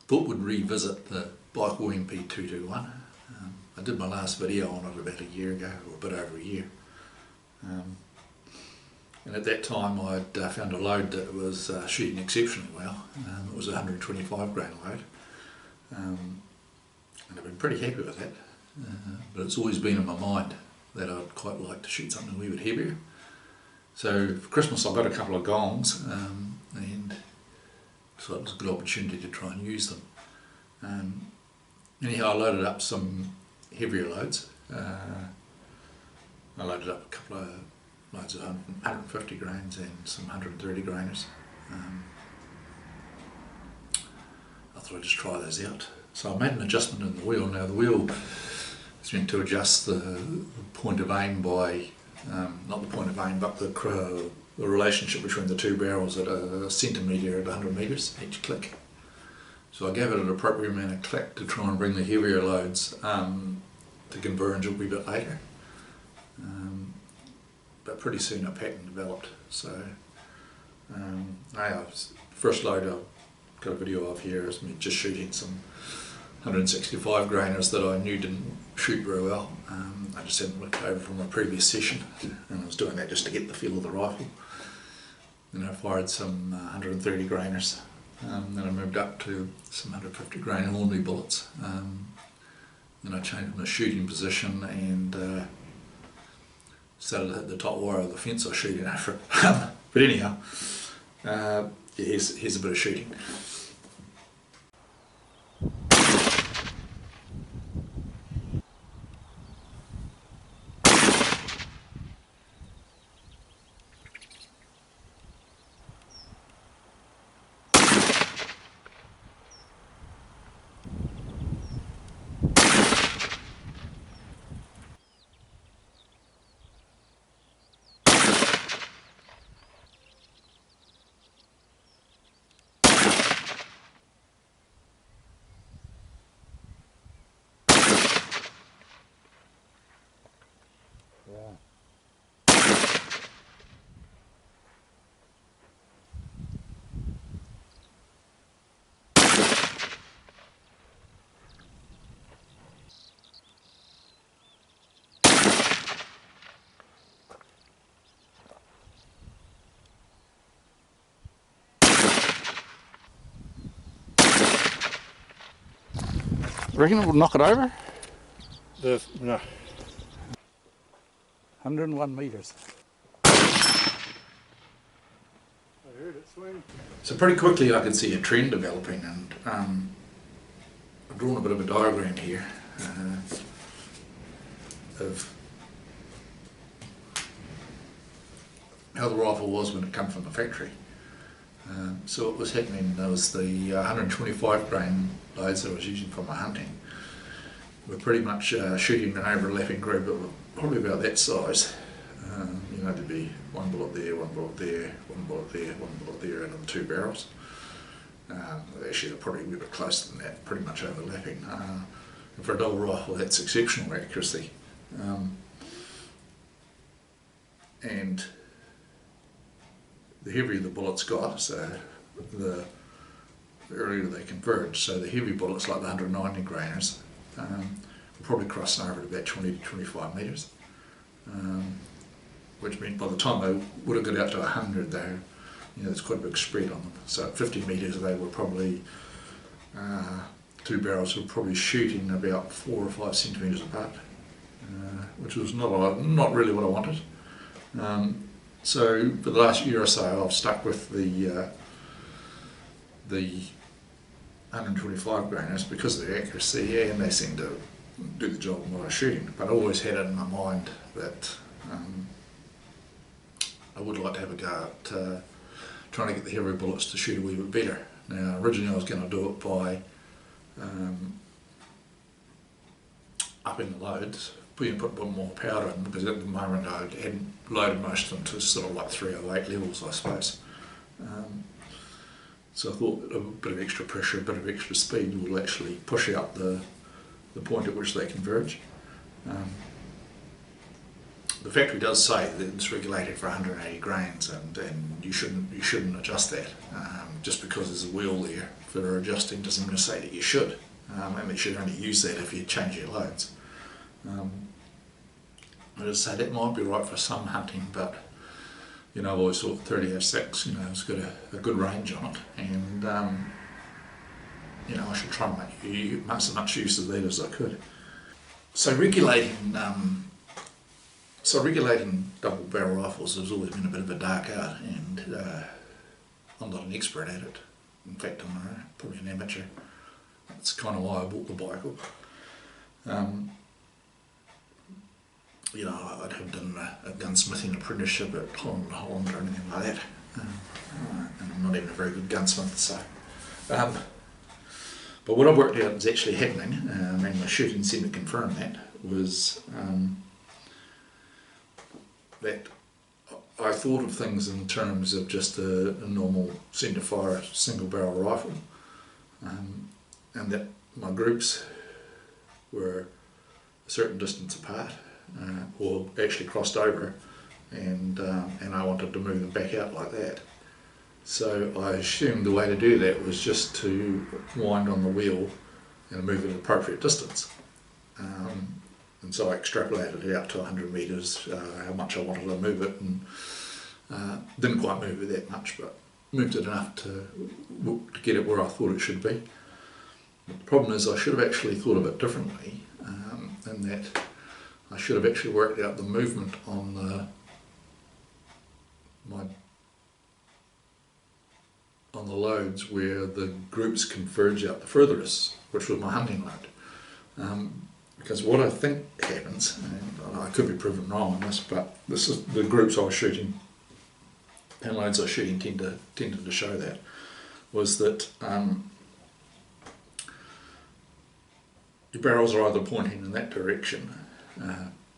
thought we'd revisit the baikal Mp221. I did my last video on it about a year ago, or a bit over a year. And at that time I'd found a load that was shooting exceptionally well. It was a 125 grain load, and I've been pretty happy with that. But it's always been in my mind that I'd quite like to shoot something a wee bit heavier. So for Christmas I got a couple of gongs, and so it was a good opportunity to try and use them. Anyhow, I loaded up some heavier loads. I loaded up a couple of loads of 150 grains and some 130 grainers. I thought I'd just try those out. So I made an adjustment in the wheel. Now the wheel is meant to adjust the point of aim by, not the point of aim, but the relationship between the two barrels at a centimetre at 100 metres each click. So I gave it an appropriate amount of click to try and bring the heavier loads to converge a wee bit later. But pretty soon a pattern developed. So first load I've got a video of here is me just shooting some 165 grainers that I knew didn't shoot very well. I just hadn't looked over from a previous session, and I was doing that just to get the feel of the rifle. Then I fired some 130 grainers. Then I moved up to some 150 grain ordinary bullets. Then I changed my shooting position and started to hit the top wire of the fence I was shooting over. But anyhow, here's a bit of shooting. Yeah. Reckon it will knock it over? No. 101 metres. I heard it swing. So pretty quickly I could see a trend developing, and I've drawn a bit of a diagram here of how the rifle was when it came from the factory. So what was happening, there was the 125 grain loads that I was using for my hunting. We're pretty much shooting an overlapping group that were probably about that size. You know, there'd be one bullet there, one bullet there, one bullet there, one bullet there, and on two barrels. Actually, they're probably a bit closer than that, pretty much overlapping. And for a double rifle, that's exceptional accuracy. And the heavier the bullets got, so the earlier they converge. So the heavy bullets, like the 190 grainers, will probably cross over at about 20 to 25 metres. Which means by the time they would have got out to 100, though, there's quite a big spread on them. So at 50 metres, they were probably, two barrels were probably shooting about 4 or 5 centimetres apart, which was not really what I wanted. So for the last year or so, I've stuck with the 125 grainers because of their accuracy, and they seem to do the job of what I was shooting. But I always had it in my mind that I would like to have a go at trying to get the heavy bullets to shoot a wee bit better. Now originally I was going to do it by upping the loads, put a bit more powder in, because at the moment I hadn't loaded most of them to sort of like 308 levels, I suppose. So I thought a bit of extra pressure, a bit of extra speed will actually push out the point at which they converge. The factory does say that it's regulated for 180 grains, and you shouldn't adjust that. just because there's a wheel there for adjusting doesn't mean to say that you should, and that you should only use that if you change your loads. I just say that might be right for some hunting, but you know, I've always thought 3006, you know, it's got a good range on it, and you know, I should try and make as much use of that as I could. So regulating double barrel rifles has always been a bit of a dark art, and I'm not an expert at it. In fact, I'm probably an amateur. That's kind of why I bought the baikal. You know, I haven't done a gunsmithing apprenticeship at Holland or anything like that, and I'm not even a very good gunsmith. So, but what I've worked out is actually happening, and my shooting seemed to confirm that, was that I thought of things in terms of just a normal centre-fire single-barrel rifle, and that my groups were a certain distance apart, or actually crossed over, and I wanted to move them back out like that. So I assumed the way to do that was just to wind on the wheel and move at an appropriate distance. And so I extrapolated it out to 100 metres, how much I wanted to move it, and didn't quite move it that much, but moved it enough to get it where I thought it should be. But the problem is I should have actually thought of it differently, in that I should have actually worked out the movement on the loads where the groups converge out the furthest, which was my hunting load. Because what I think happens, and I could be proven wrong on this, but this is the groups I was shooting and loads I was shooting tended to show that, was that your barrels are either pointing in that direction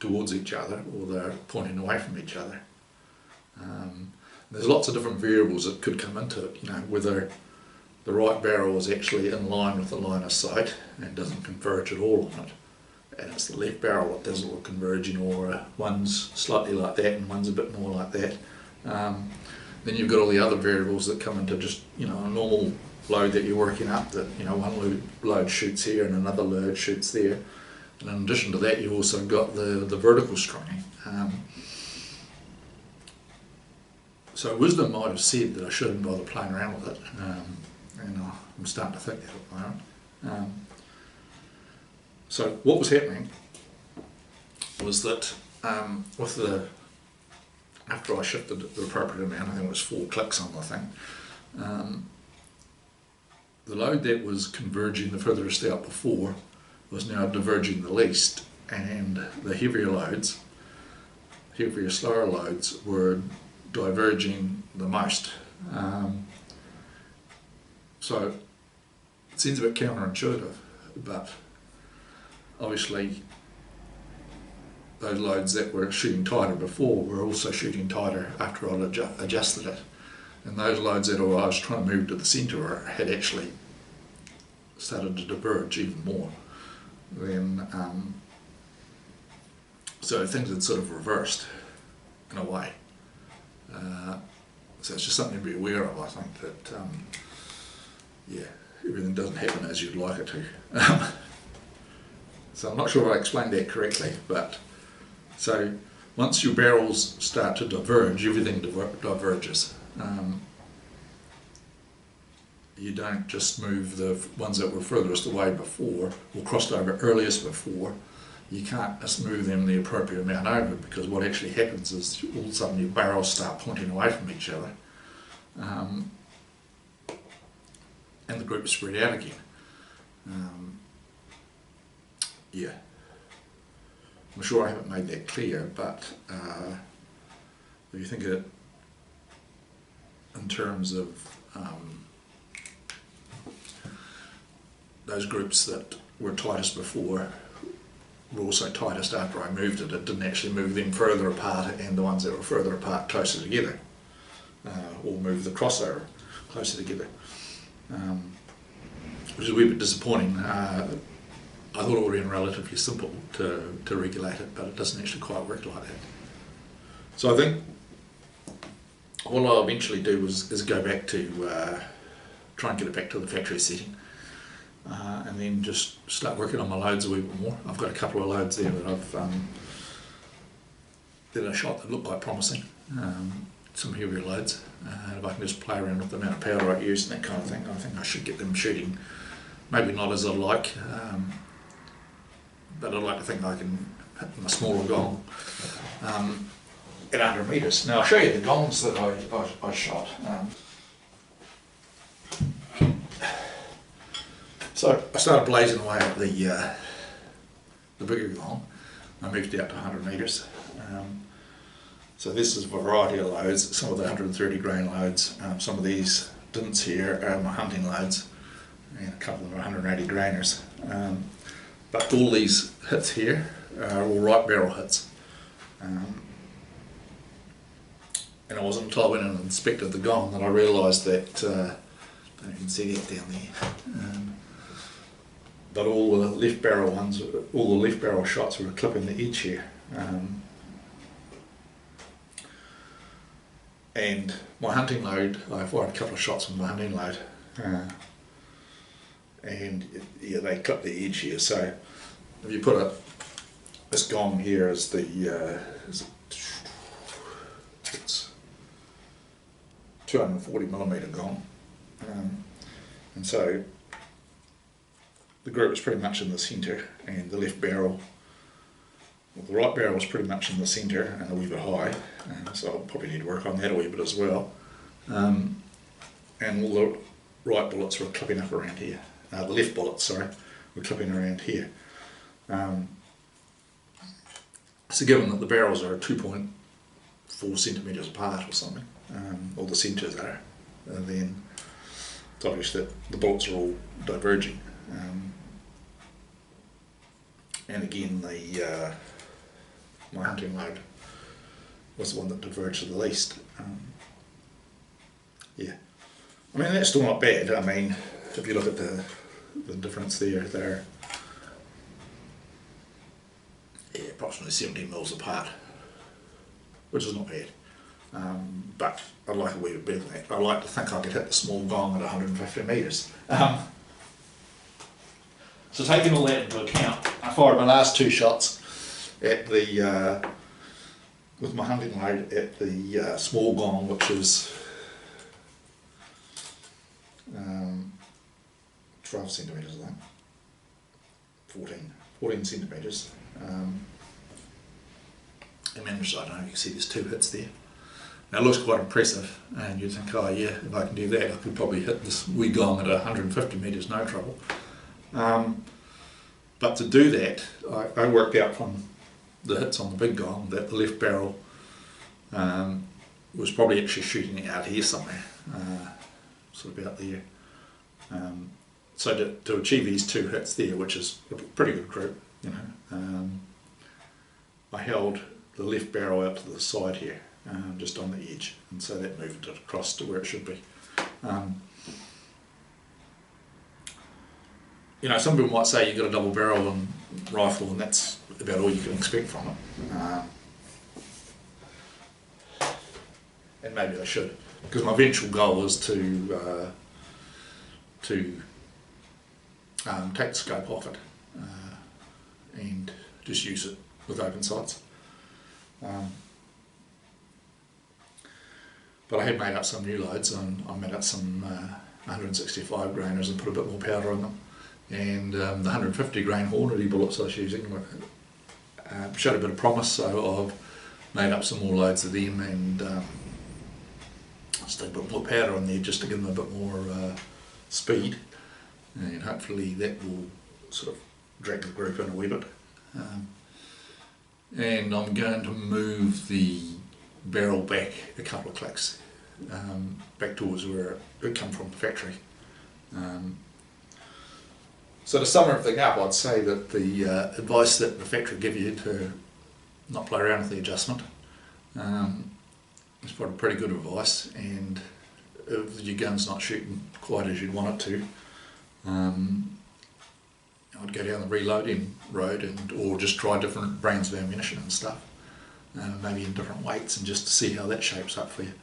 towards each other, or they're pointing away from each other. There's lots of different variables that could come into it, you know, whether the right barrel is actually in line with the line of sight and doesn't converge at all on it, and it's the left barrel that does all the converging, or one's slightly like that and one's a bit more like that. Then you've got all the other variables that come into just, you know, a normal load that you're working up, that, you know, one load shoots here and another load shoots there. And in addition to that, you've also got the vertical stringing. So wisdom might have said that I shouldn't bother playing around with it, and I'm starting to think that at the moment. So what was happening was that after I shifted the appropriate amount, I think it was 4 clicks on the thing, the load that was converging the furthest out before was now diverging the least, and the heavier slower loads were diverging the most. So it seems a bit counterintuitive, but obviously those loads that were shooting tighter before were also shooting tighter after I'd adjusted it, and those loads that I was trying to move to the centre had actually started to diverge even more. Then, so things had sort of reversed in a way. So it's just something to be aware of, I think, that yeah, everything doesn't happen as you'd like it to. So I'm not sure if I explained that correctly, but so once your barrels start to diverge, everything diverges. You don't just move the ones that were furthest away before, or crossed over earliest before. You can't just move them the appropriate amount over, because what actually happens is all of a sudden your barrels start pointing away from each other, and the group spread out again. Yeah, I'm sure I haven't made that clear, but if you think of it in terms of those groups that were tightest before were also tightest after I moved it. It didn't actually move them further apart, and the ones that were further apart closer together, or move the crossover closer together, which is a wee bit disappointing. I thought it would have been relatively simple to regulate it, but it doesn't actually quite work like that. So I think what I'll eventually do is go back to try and get it back to the factory setting, and then just start working on my loads a wee bit more. I've got a couple of loads there that I've that I shot that look quite promising, some heavier loads, and if I can just play around with the amount of powder I use and that kind of thing, I think I should get them shooting, maybe not as I like, but I'd like to think I can hit a smaller gong at 100 metres. Now I'll show you the gongs that I shot. So I started blazing away at the bigger gong. I moved it out to 100 metres. So this is a variety of loads, some of the 130 grain loads, some of these dints here are my hunting loads, and a couple of them are 180 grainers. But all these hits here are all right barrel hits. And it wasn't until I went in and inspected the gong that I realised that, don't even see that down there, but all the left barrel ones, all the left barrel shots were clipping the edge here. And my hunting load, I fired a couple of shots with my hunting load, and yeah, they clip the edge here. So if you put this gong here as the it's 240mm gong, and so the grip was pretty much in the centre, and the left barrel, well, the right barrel was pretty much in the centre and a wee bit high, so I'll probably need to work on that a wee bit as well. And all the right bullets were clipping up around here. The left bullets, sorry, were clipping around here. So given that the barrels are 2.4 centimetres apart or something, or the centres are, then it's obvious that the bullets are all diverging. And again, my hunting load was the one that diverged the least. Yeah, I mean that's still not bad. I mean, if you look at the difference there, they're approximately 17 mils apart, which is not bad. But I'd like a wee bit better than that. I'd like to think I could hit the small gong at 150 metres. So taking all that into account, I fired my last two shots at the with my hunting load at the small gong, which is 12 centimetres, I think, 14 centimetres. I managed, I don't know, you can see there's two hits there. Now it looks quite impressive, and you'd think, oh yeah, if I can do that, I could probably hit this wee gong at 150 metres, no trouble. But to do that, I worked out from the hits on the big gong that the left barrel was probably actually shooting out here somewhere, sort of about there. So to achieve these two hits there, which is a pretty good group, you know, I held the left barrel out to the side here, just on the edge, and so that moved it across to where it should be. You know, some people might say you've got a double barrel and rifle and that's about all you can expect from it. And maybe I should, because my eventual goal is to take the scope off it and just use it with open sights. But I had made up some new loads, and I made up some 165 grainers and put a bit more powder on them. And the 150 grain Hornady bullets I was using showed a bit of promise, so I've made up some more loads of them and stick a bit more powder on there just to give them a bit more speed, and hopefully that will sort of drag the group in a wee bit. And I'm going to move the barrel back a couple of clicks, back towards where it come from the factory. So to sum everything up, I'd say that the advice that the factory give you to not play around with the adjustment is probably pretty good advice, and if your gun's not shooting quite as you'd want it to, I'd go down the reloading road or just try different brands of ammunition and stuff, maybe in different weights, and just to see how that shapes up for you.